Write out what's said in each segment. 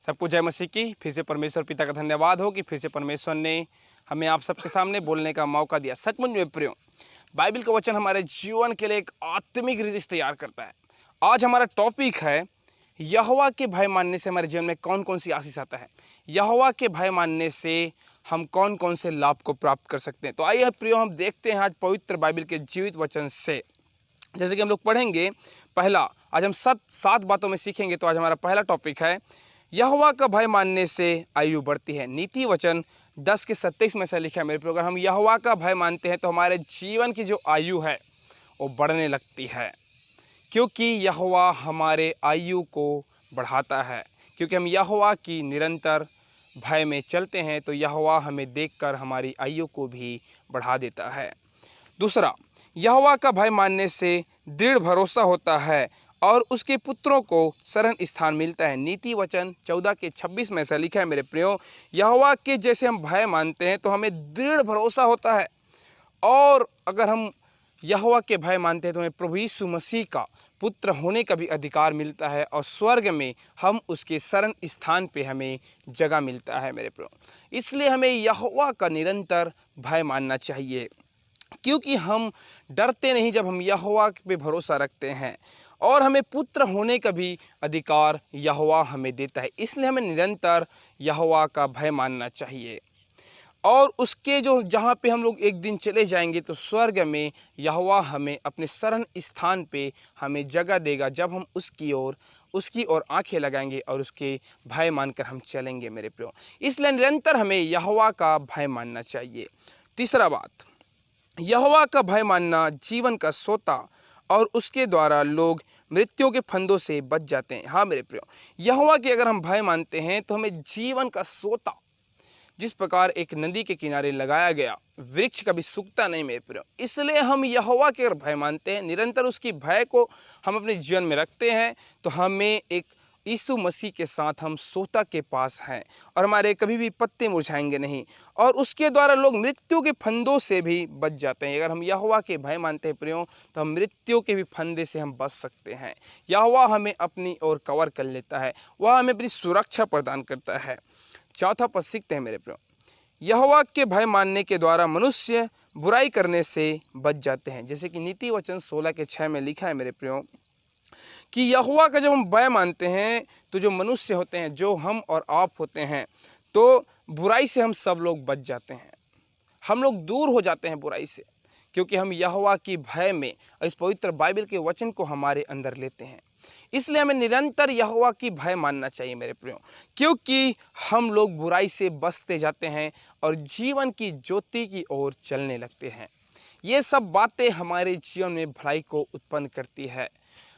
सबको जय मसीह की। फिर से परमेश्वर पिता का धन्यवाद हो कि फिर से परमेश्वर ने हमें आप सबके सामने बोलने का मौका दिया। सचमुच में प्रियो, बाइबल का वचन हमारे जीवन के लिए एक आत्मिक रिजिश तैयार करता है। आज हमारा टॉपिक है यहोवा के भय मानने से हमारे जीवन में कौन कौन सी आशीष आता है। यहोवा के भय मानने से हम कौन कौन से लाभ को प्राप्त कर सकते हैं। तो आइए प्रियो, हम देखते हैं आज पवित्र बाइबल के जीवित वचन से। जैसे कि हम लोग पढ़ेंगे, पहला आज हम सात बातों में सीखेंगे। तो आज हमारा पहला टॉपिक है यहोवा का भय मानने से आयु बढ़ती है। नीति वचन 10:27 में से लिखा है मेरे प्रियो, अगर हम यहोवा का भय मानते हैं तो हमारे जीवन की जो आयु है वो बढ़ने लगती है, क्योंकि यहोवा हमारे आयु को बढ़ाता है। क्योंकि हम यहोवा की निरंतर भय में चलते हैं तो यहोवा हमें देखकर हमारी आयु को भी बढ़ा देता है। दूसरा, यहोवा का भय मानने से दृढ़ भरोसा होता है और उसके पुत्रों को शरण स्थान मिलता है। नीति वचन 14:26 में ऐसा लिखा है मेरे प्रियो, यहोवा के जैसे हम भय मानते हैं तो हमें दृढ़ भरोसा होता है, और अगर हम यहोवा के भय मानते हैं तो हमें प्रभु यीशु मसीह का पुत्र होने का भी अधिकार मिलता है, और स्वर्ग में हम उसके शरण स्थान पे हमें जगह मिलता है मेरे प्रियो। इसलिए हमें यहोवा का निरंतर भय मानना चाहिए, क्योंकि हम डरते नहीं जब हम यहोवा पे भरोसा रखते हैं, और हमें पुत्र होने का भी अधिकार यहोवा हमें देता है। इसलिए हमें निरंतर यहोवा का भय मानना चाहिए, और उसके जो जहाँ पे हम लोग एक दिन चले जाएंगे तो स्वर्ग में यहोवा हमें अपने शरण स्थान पे हमें जगह देगा, जब हम उसकी ओर आंखें लगाएंगे और उसके भय मानकर हम चलेंगे मेरे प्रियो। इसलिए निरंतर हमें यहोवा का भय मानना चाहिए। तीसरा बात, यहोवा का भय मानना जीवन का सोता, और उसके द्वारा लोग मृत्यु के फंदों से बच जाते हैं। हाँ मेरे प्रियो, यहोवा के अगर हम भय मानते हैं तो हमें जीवन का सोता, जिस प्रकार एक नदी के किनारे लगाया गया वृक्ष कभी सूखता नहीं मेरे प्रियो, इसलिए हम यहोवा के अगर भय मानते हैं, निरंतर उसकी भय को हम अपने जीवन में रखते हैं, तो हमें एक यीशु मसीह के साथ हम सोता के पास हैं, और हमारे कभी भी पत्ते मुरझाएंगे नहीं, और उसके द्वारा लोग मृत्यु के फंदों से भी बच जाते हैं। अगर हम यहोवा के भय मानते हैं प्रियो, तो हम मृत्यु के भी फंदे से हम बच सकते हैं। यहोवा हमें अपनी ओर कवर कर लेता है, वह हमें अपनी सुरक्षा प्रदान करता है। चौथा पद सीखते हैं मेरे प्रियो, यहोवा के भय मानने के द्वारा मनुष्य बुराई करने से बच जाते हैं। जैसे कि नीति वचन 16:6 में लिखा है मेरे प्रियो, कि यहोवा का जब हम भय मानते हैं तो जो मनुष्य होते हैं, जो हम और आप होते हैं, तो बुराई से हम सब लोग बच जाते हैं, हम लोग दूर हो जाते हैं बुराई से, क्योंकि हम यहोवा की भय में इस पवित्र बाइबल के वचन को हमारे अंदर लेते हैं। इसलिए हमें निरंतर यहोवा की भय मानना चाहिए मेरे प्रियो, क्योंकि हम लोग बुराई से बचते जाते हैं और जीवन की ज्योति की ओर चलने लगते हैं। ये सब बातें हमारे जीवन में भलाई को उत्पन्न करती है।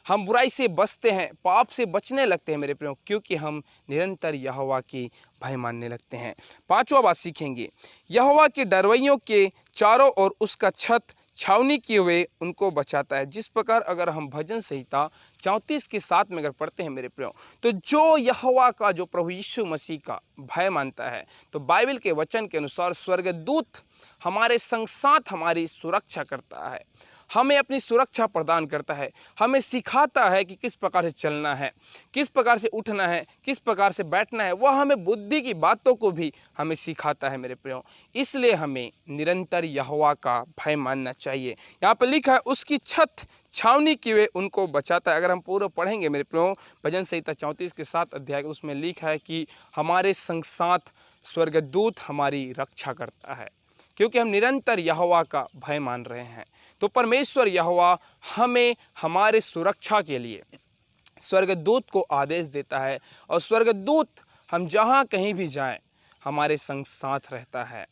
हम बुराई से बचते हैं, पाप से बचने लगते हैं मेरे प्रियो, क्योंकि हम निरंतर यहोवा की भय मानने लगते हैं। पांचवा बात सीखेंगे, यहोवा के डरवैयों के चारों ओर उसका छत छावनी किए हुए उनको बचाता है। जिस प्रकार अगर हम भजन संहिता 34:7 में अगर पढ़ते हैं मेरे प्रियो, तो जो यहोवा का, जो प्रभु यीशु मसीह का भय मानता है, तो बाइबल के वचन के अनुसार स्वर्गदूत हमारे संग साथ हमारी सुरक्षा करता है, हमें अपनी सुरक्षा प्रदान करता है, हमें सिखाता है कि किस प्रकार से चलना है, किस प्रकार से उठना है, किस प्रकार से बैठना है। वह हमें बुद्धि की बातों को भी हमें सिखाता है मेरे प्रियो। इसलिए हमें निरंतर यहोवा का भय मानना चाहिए। यहाँ पर लिखा है उसकी छत छावनी किए हुए उनको बचाता है। अगर हम पूरा पढ़ेंगे मेरे प्रियो, भजन संहिता 34:7 अध्याय, उसमें लिखा है कि हमारे संग साथ स्वर्गदूत हमारी रक्षा करता है, क्योंकि हम निरंतर यहोवा का भय मान रहे हैं। तो परमेश्वर यहोवा हमें हमारे सुरक्षा के लिए स्वर्गदूत को आदेश देता है, और स्वर्गदूत हम जहाँ कहीं भी जाएं हमारे संग साथ रहता है।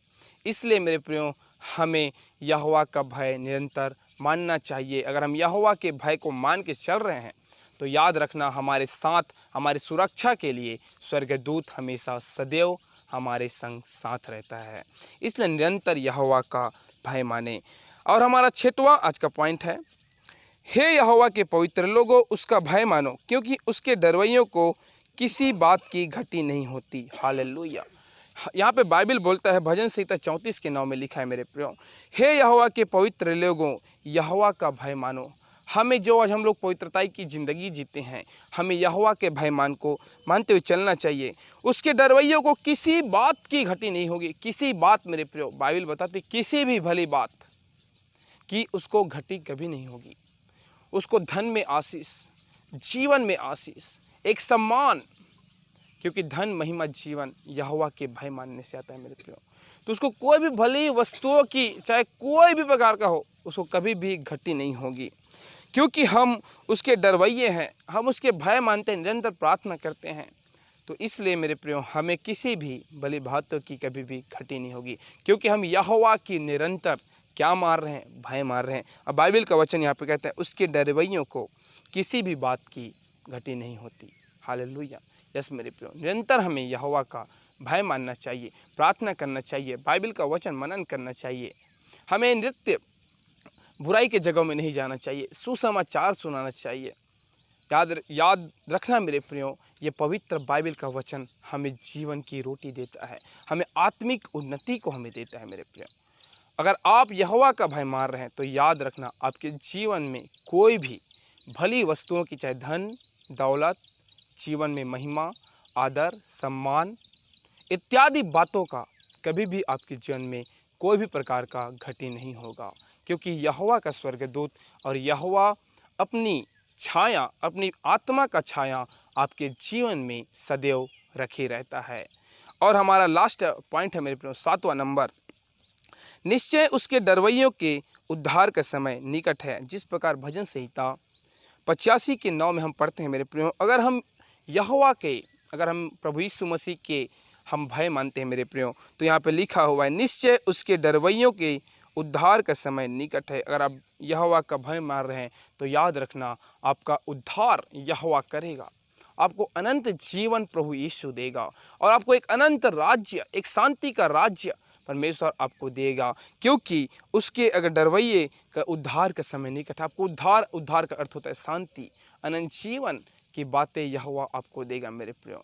इसलिए मेरे प्रियो, हमें यहोवा का भय निरंतर मानना चाहिए। अगर हम यहोवा के भय को मान के चल रहे हैं तो याद रखना, हमारे साथ, हमारी सुरक्षा के लिए स्वर्गदूत हमेशा सदैव हमारे संग साथ रहता है। इसलिए निरंतर यहोवा का भय माने। और हमारा 6वां आज का पॉइंट है, हे यहोवा के पवित्र लोगों, उसका भय मानो, क्योंकि उसके डरवैयों को किसी बात की घटी नहीं होती। हालेलुया। यहाँ पे बाइबल बोलता है, भजन संहिता 34:9 में लिखा है मेरे प्रियो, हे यहोवा के पवित्र लोगों, यहोवा का भय मानो। हमें जो आज हम लोग पवित्रताई की ज़िंदगी जीते हैं, हमें यहोवा के भय मानते हुए चलना चाहिए। उसके डरवैयों को किसी बात की घटी नहीं होगी, किसी बात मेरे प्रियो, बाइबल बताती किसी भी भली बात की उसको घटी कभी नहीं होगी। उसको धन में आशीष, जीवन में आशीष, एक सम्मान, क्योंकि धन महिमा जीवन यहोवा के भय मानने से आता है मेरे प्रियो। तो उसको कोई भी भली वस्तुओं की, चाहे कोई भी प्रकार का हो, उसको कभी भी घटी नहीं होगी, क्योंकि हम उसके डरवैये हैं, हम उसके भय मानते हैं, निरंतर प्रार्थना करते हैं। तो इसलिए मेरे प्रियो हमें किसी भी भली बातों की कभी भी घटी नहीं होगी, क्योंकि हम यहोवा की निरंतर क्या मार रहे हैं, भय मार रहे हैं। अब बाइबल का वचन यहाँ पे कहता है उसके डरवैयों को किसी भी बात की घटी नहीं होती। हालेलुया। यस मेरे प्रियो, निरंतर हमें यहोवा का भय मानना चाहिए, प्रार्थना करना चाहिए, बाइबल का वचन मनन करना चाहिए। हमें नृत्य बुराई के जगहों में नहीं जाना चाहिए, सुसमाचार सुनाना चाहिए। याद रखना मेरे प्रियो, ये पवित्र बाइबल का वचन हमें जीवन की रोटी देता है, हमें आत्मिक उन्नति को हमें देता है मेरे प्रियो। अगर आप यहोवा का भय मार रहे हैं तो याद रखना आपके जीवन में कोई भी भली वस्तुओं की, चाहे धन दौलत, जीवन में महिमा, आदर, सम्मान इत्यादि बातों का कभी भी आपके जीवन में कोई भी प्रकार का घटी नहीं होगा, क्योंकि यहोवा का स्वर्गदूत और यहोवा अपनी छाया, अपनी आत्मा का छाया आपके जीवन में सदैव रखे रहता है। और हमारा लास्ट पॉइंट है मेरे प्रियो, 7वां नंबर, निश्चय उसके डरवैयों के उद्धार का समय निकट है। जिस प्रकार भजन संहिता 85 के 9 में हम पढ़ते हैं मेरे प्रियो, अगर हम यहोवा के, अगर हम प्रभु यीशु मसीह के हम भय मानते हैं मेरे प्रियो, तो यहाँ पे लिखा हुआ है निश्चय उसके डरवैयों के उद्धार का समय निकट है। अगर आप यहोवा का भय मार रहे हैं तो याद रखना आपका उद्धार यहोवा करेगा, आपको अनंत जीवन प्रभु यीशु देगा, और आपको एक अनंत राज्य, एक शांति का राज्य परमेश्वर आपको देगा, क्योंकि उसके अगर डरवैये का उद्धार का समय निकट है। आपको उद्धार का अर्थ होता है शांति, अनंत जीवन की बातें यहोवा आपको देगा मेरे प्रियो।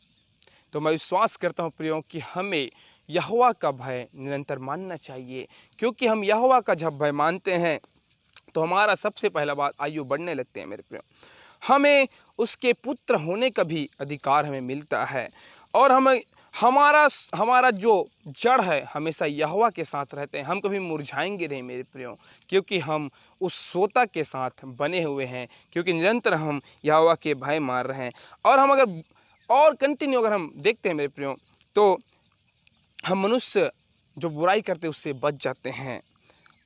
तो मैं विश्वास करता हूँ प्रियो कि हमें यहोवा का भय निरंतर मानना चाहिए, क्योंकि हम यहोवा का जब भय मानते हैं तो हमारा सबसे पहला बात आयु बढ़ने लगते हैं मेरे प्रियो। हमें उसके पुत्र होने का भी अधिकार हमें मिलता है, और हमारा जो जड़ है हमेशा यहोवा के साथ रहते हैं। हम कभी मुरझाएंगे नहीं मेरे प्रियो, क्योंकि हम उस सोता के साथ बने हुए हैं, क्योंकि निरंतर हम यहोवा के भय मार रहे हैं। और हम अगर कंटिन्यू अगर हम देखते हैं मेरे प्रियो, तो हम मनुष्य जो बुराई करते हैं उससे बच जाते हैं,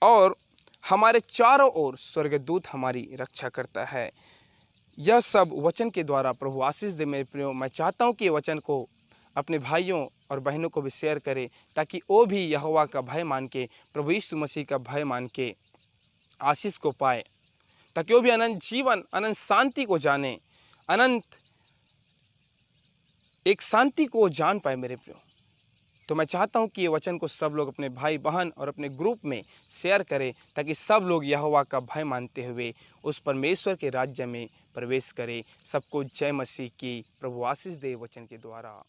और हमारे चारों ओर स्वर्गदूत हमारी रक्षा करता है। यह सब वचन के द्वारा प्रभु आशीष दे मेरे प्रियो। मैं चाहता हूँ कि ये वचन को अपने भाइयों और बहनों को भी शेयर करें, ताकि वो भी यहोवा का भय मान के, प्रभु यीशु मसीह का भय मान के आशीष को पाए, ताकि वो भी अनंत जीवन, अनंत शांति को जाने, अनंत एक शांति को जान पाए मेरे प्रियो। तो मैं चाहता हूँ कि ये वचन को सब लोग अपने भाई बहन और अपने ग्रुप में शेयर करें, ताकि सब लोग यहोवा का भय मानते हुए उस परमेश्वर के राज्य में प्रवेश करें। सबको जय मसीह की। प्रभु आशीष दे वचन के द्वारा।